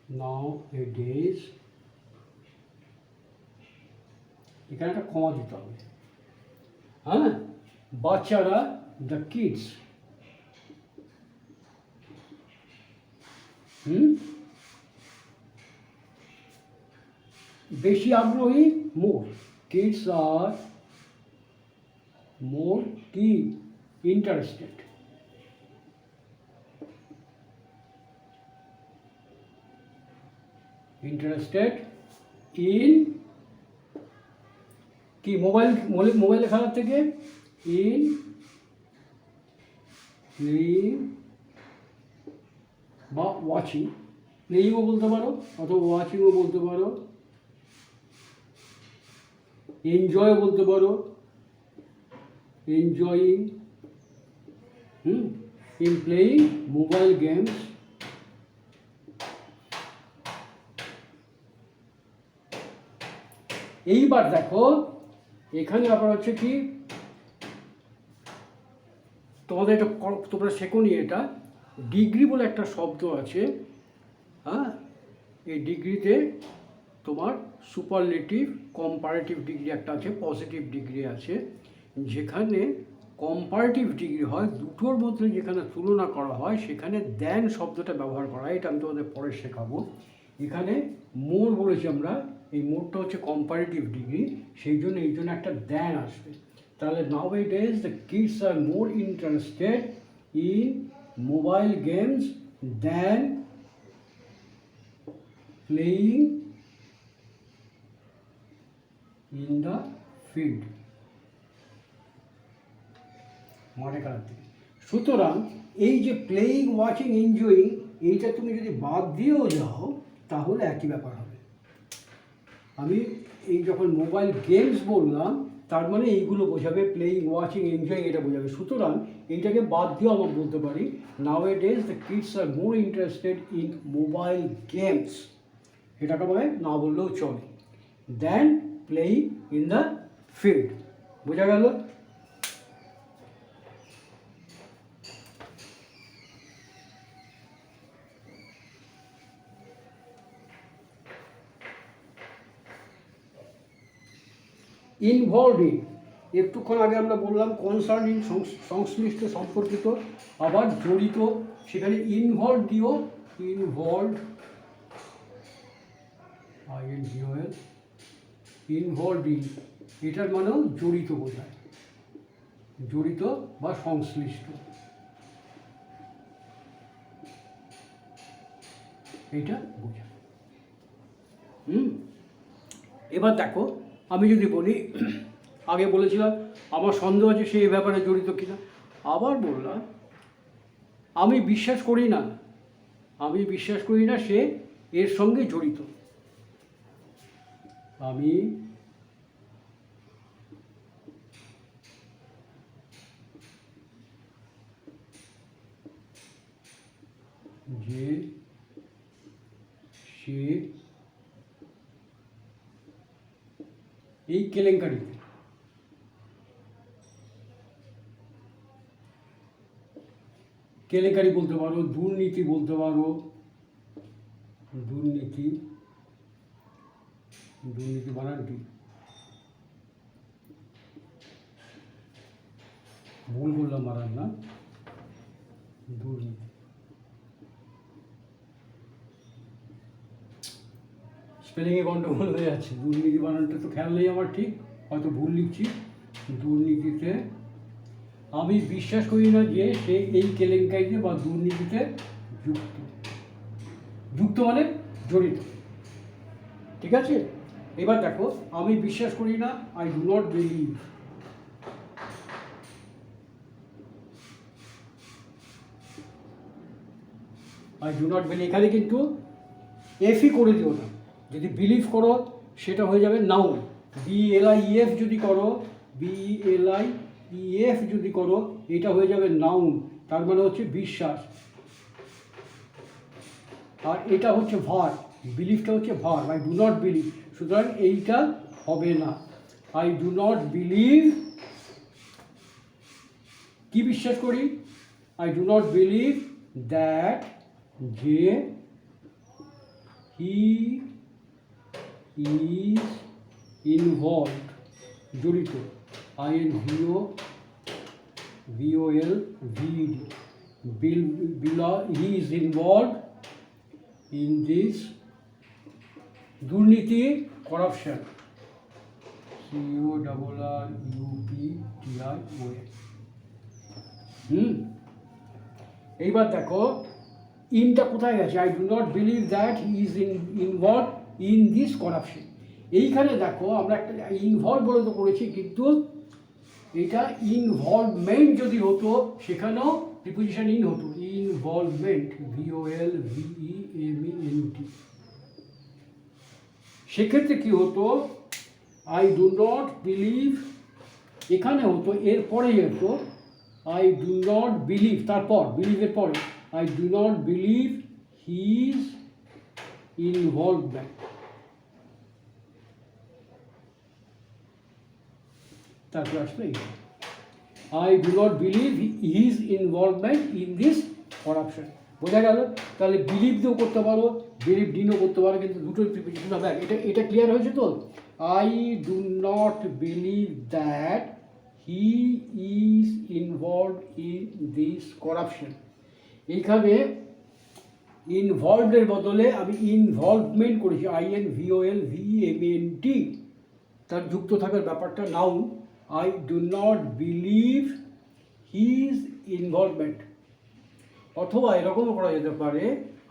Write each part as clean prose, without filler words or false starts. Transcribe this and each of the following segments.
nowadays এখানে একটা কমা দিতে হবে, হ্যাঁ, বাচ্চারা, দ্য কিডস, বেশি আগ্রহী, মোর, কিডস আর মোর কি, ইন্টারেস্টেড, ইন্টারেস্টেড ইন কি, মোবাইলে খেলার থেকে, ইন প্লেয়িং বা ওয়াচিং, প্লেয়িংও বলতে পারো অথবা ওয়াচিংও বলতে পারো, এনজয় বলতে পারো, enjoying, in playing mobile games, এইবার দেখো এখানে ব্যাপার হচ্ছে কি, তোমাদের এটা তোমরা শেখোনি, এটা ডিগ্রি বলে একটা শব্দ আছে, হ্যাঁ, এই ডিগ্রিতে তোমার সুপারলেটিভ, কম্পারেটিভ ডিগ্রি একটা আছে, পজিটিভ ডিগ্রি আছে। যেখানে কম্পারেটিভ ডিগ্রি হয়, দুটোর মধ্যে যেখানে তুলনা করা হয় সেখানে দেন শব্দটা ব্যবহার করা হয়, এটা আমি তোমাদের পরে শেখাবো। এখানে মোর বলেছি আমরা, এই মোরটা হচ্ছে কম্পারেটিভ ডিগ্রি, সেই জন্য এই জন্য একটা দেন আসবে। তাহলে nowadays the kids are more interested in mobile games than playing in the field, মনে করাতে। সুতরাং এই যে প্লেয়িং, ওয়াচিং, এনজয়িং, এইটা তুমি যদি বাদ দিয়েও যাও তাহলে একই ব্যাপার হবে। আমি এই যখন মোবাইল গেমস বললাম তার মানে এইগুলো বোঝাবে, প্লেয়িং, ওয়াচিং, এনজয়িং এটা বোঝাবে। সুতরাং এইটাকে বাদ দিয়েও আমরা বলতে পারি nowadays the kids are more interested in mobile games, এটাকে বলে না বললেও চলে, than playing in the field। বোঝা গেল? ইনভলভ ইন, একটুক্ষণ আগে আমরা বললাম কনসার্নিং, সংশ্লিষ্ট, সম্পর্কিত, আবার জড়িত, সেখানে ইনভলভ দিও, ইনভলভ, INVOL, ইনভলভ ইন, এটার মানেও জড়িত বোঝায়, জড়িত বা সংশ্লিষ্ট, এইটা বোঝায়। এবার দেখো আমি যদি বলি, আগে বলেছিলাম আমার সন্দেহ আছে সে এই ব্যাপারে জড়িত কিনা, আবার বললাম আমি বিশ্বাস করি না, আমি বিশ্বাস করি না সে এর সঙ্গে জড়িত, আমি যে সে এই কেলেঙ্কারিতে, কেলেঙ্কারি বলতে পারো, দুর্নীতি বলতে পারো, দুর্নীতি, দুর্নীতি বানানটি ভুল বললাম, বানান না, দুর্নীতি, স্পেলিংয়ে গন্ডগোল হয়ে যাচ্ছে, দুর্নীতি বানানটা তো খেয়াল নেই আমার, ঠিক হয়তো ভুল লিখছি। দুর্নীতিতে, আমি বিশ্বাস করি না যে সে এই কেলেঙ্কারিতে বা দুর্নীতিতে যুক্ত, যুক্ত মানে জড়িত, ঠিক আছে? এবার দেখো আমি বিশ্বাস করি না, I do not believe, I do not believe, এখানে কিন্তু এফই করে দিও না, যদি বিলিভ করো সেটা হয়ে যাবে নাউন, BLIEF যদি করো, BLIEF যদি করো এটা হয়ে যাবে নাউন, তার মানে হচ্ছে বিশ্বাস, আর এটা হচ্ছে ভার্ব, বিলিভটা হচ্ছে verb, I do not believe, সুতরাং এইটা হবে না। আই ডু নট বিলিভ, কি বিশ্বাস করি, I do not believe that, যে হি ইজ ইনভলভড, জড়িত, INVO VOL VED, he is involved in this দুর্নীতি, করাপশন, CORRUPTION। এইবার দেখো ইনটা কোথায় আছে? I do not believe that he is involve in this corruption. এইখানে দেখো আমরা একটা ইনভলভ বলে তো করেছি, কিন্তু এটা ইনভলভমেন্ট যদি হতো সেখানেও প্রিপোজিশন ইন হতো, ইনভলভমেন্ট, VOLVEMENT। সেক্ষেত্রে কি হতো? আই ডু নট বিলিভ, এখানে হতো এরপরে হতো আই ডু নট বিলিভ, তারপর বিলিভের পরে I do not believe his involvement, তারপর আসলে I do not believe his involvement in this corruption. বোঝা গেল? তাহলে বিলিভ দিয়েও করতে পারো, বিলিভ ডিনও করতে পারো, কিন্তু দুটোই প্রিপোজিশন হবে। এটা ক্লিয়ার হয়েছে তো? I do not believe that he is involved in this corruption. এইখানে ইনভলভডের বদলে আমি ইনভলভমেন্ট করেছি, INVOLVEMENT, তার যুক্ত থাকার ব্যাপারটা noun. I do not believe his involvement. অথবা এরকমও করা যেতে পারে,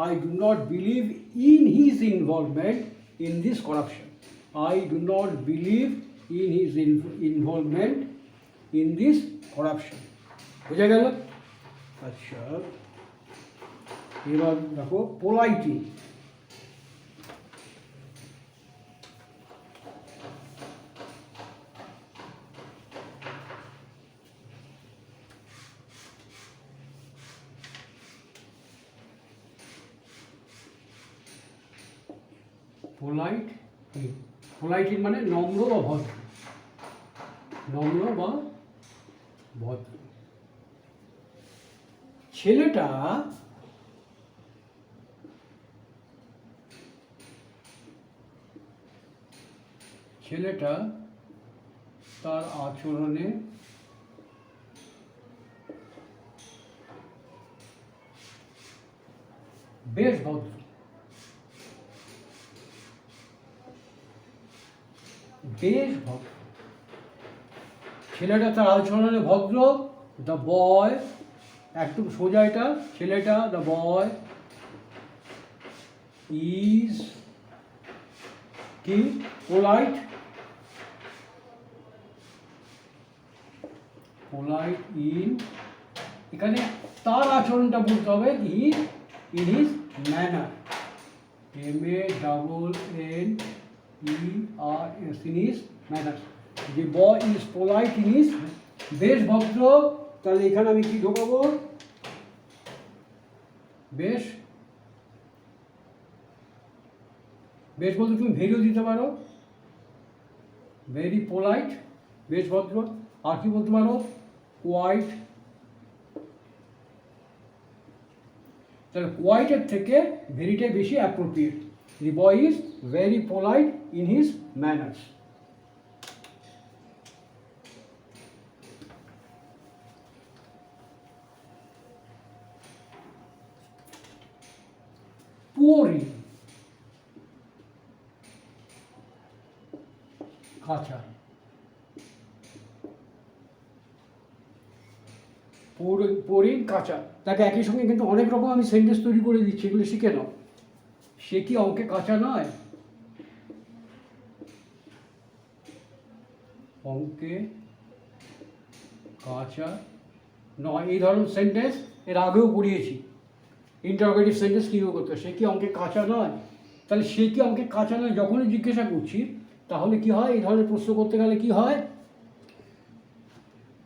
I do not believe in his involvement in this corruption. I do not believe in his involvement in this corruption. বোঝা গেল? আচ্ছা, এবার দেখো পোলাইটিং। পোলাইটিং মানে নম্র বা ভদ্র, নম্র বা ভদ্র। ছেলেটা তার আচরণে বেশ ভদ্র, বেশ ভদ্র। ছেলেটা তার আচরণে ভদ্র। দ্য বয়, একটু সোজা এটা, ছেলেটা, দ্য বয় ইজ কি? পোলাইট, পোলাইট ইন, এখানে তার আচরণটা বলতে হবে in his manner, MANNERS, in his manners. যে boy is polite in his, বেশ ভদ্র, তাহলে এখানে আমি কি ঢোকাবো? বেশ, বেশ বলতে তুমি ভেরিও দিতে পারো, ভেরি পোলাইট, বেশ ভদ্র। আর কি বলতে পারো? কোয়াইট। তাহলে কোয়াইটের থেকে ভেরিটাই বেশি appropriate. The boy is very polite in his manners. পুয়ারি, কাঁচা, পোরিং, কাঁচা। তাকে একই সঙ্গে কিন্তু অনেক রকম আমি সেন্টেন্স তৈরি করে দিচ্ছি, এগুলো শিখে নাও। সে কি অঙ্কে কাঁচা নয়? অঙ্কে কাঁচা নয়, এই ধরনের সেন্টেন্স এর আগেও পড়িয়েছি। ইন্টারোগেটিভ সেন্টেন্স কীভাবে করতে হয়? সে কি অঙ্কে কাঁচা নয়? তাহলে সে কি অঙ্কে কাঁচা নয় যখনই জিজ্ঞাসা করছি, তাহলে কি হয়? এই ধরনের প্রশ্ন করতে গেলে কি হয়?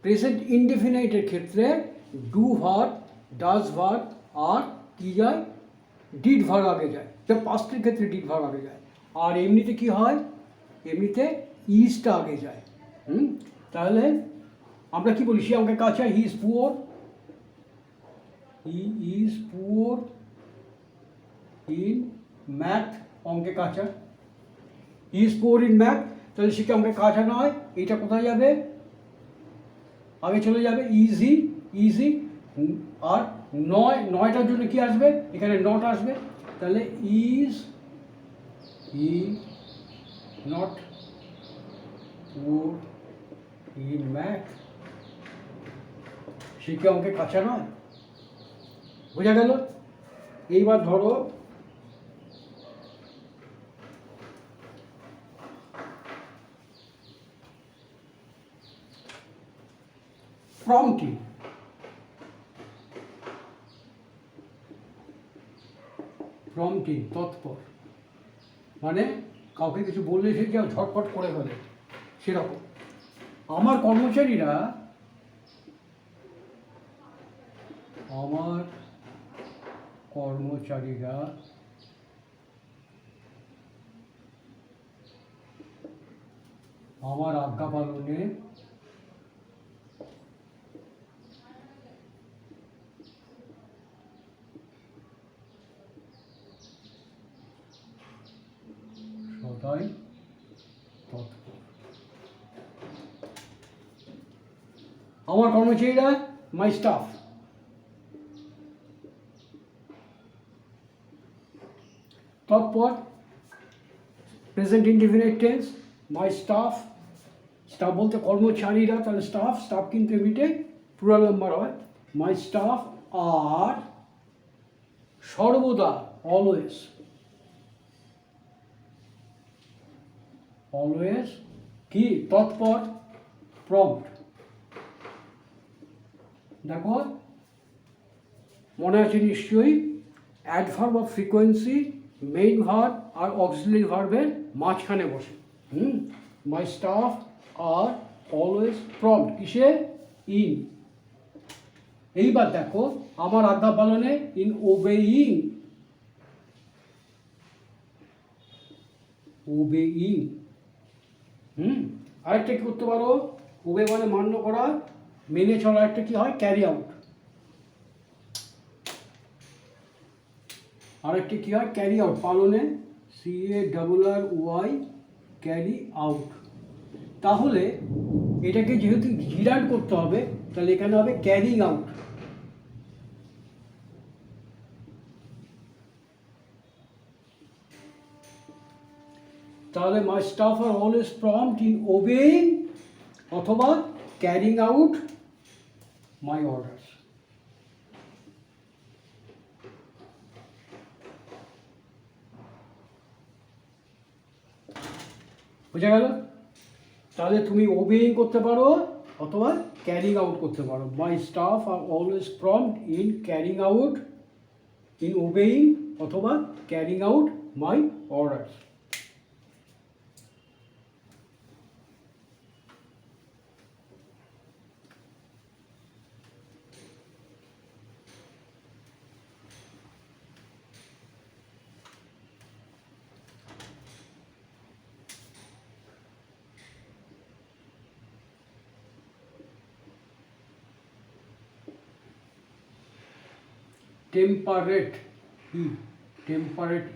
প্রেজেন্ট ইনডেফিনাইটের ক্ষেত্রে ডু ভার্ব, ডাজ ভার্ব আর কি যায়? ডিড ভার্ব আগে যায়। পাস্টের ক্ষেত্রে ডিড ভার্ব আগে যায়। আর এমনিতে কি হয়? এমনিতে ইজটা আগে যায়। তাহলে আমরা কি বলি? সে অঙ্কে কাঁচা, he is poor, he is poor in math, অঙ্কে কাঁচা। ইজ পোর ইন ম্যাথ, তাহলে সে কি অঙ্কে কাঁচা নয়, এইটা কোথায় যাবে, আগে চলে যাবে। ইজি, ইজি, আর নয়টার জন্য কি আসবে, এখানে নট আসবে, তাহলে is he not poor in math, সে কি অঙ্কে কাঁচা নয়। বোঝা গেল? এইবার ধরো প্রম্পটিং। প্রম্পটিং তৎপর, মানে কাউকে কিছু বললে সে যা ঝটপট করে ফেলে, সেরকম। আমার কর্মচারীরা আমার আজ্ঞা পালনে সদাই তৎপর। আমার কর্মচারীরা, মাই স্টাফ, তৎপর প্রেজেন্ট ইনডিফিনিট টেন্স, মাই স্টাফ। স্টাফ বলতে কর্মচারীরা, তাহলে স্টাফ, স্টাফ কিন্তু এমনিতে প্লুরাল নাম্বার হয়। মাই স্টাফ আর সর্বদা, অলওয়েজ, অলওয়েজ কি তৎপর, প্রম্পট। দেখো মনে আছে নিশ্চয়ই, adverb of frequency main verb আর অক্সিলারি ভার্বের মাঝখানে বসে। My staff are always prompt, কিসে, ইন। এইবার দেখো আমার আজ্ঞা পালনে, ইন ওবেইং, ওবেইং। আরেকটা কি করতে পারো, ওবে মানে মান্য করা, মেনে চলা, একটা কি হয়, ক্যারি আউট। আরেকটি কি হয়, ক্যারি আউট, পালনে, CARRY, ক্যারি আউট। তাহলে এটাকে যেহেতু জিরান্ড করতে হবে, তাহলে এখানে হবে ক্যারিং আউট। তাহলে my staff are always prompt in obeying অথবা ক্যারিং আউট মাই অর্ডারস। বোঝা গেল? তাহলে তুমি ওবেইং করতে পারো অথবা ক্যারিং আউট করতে পারো। My staff are always prompt in carrying out, in obeying অথবা carrying out my orders. Temperate, temperate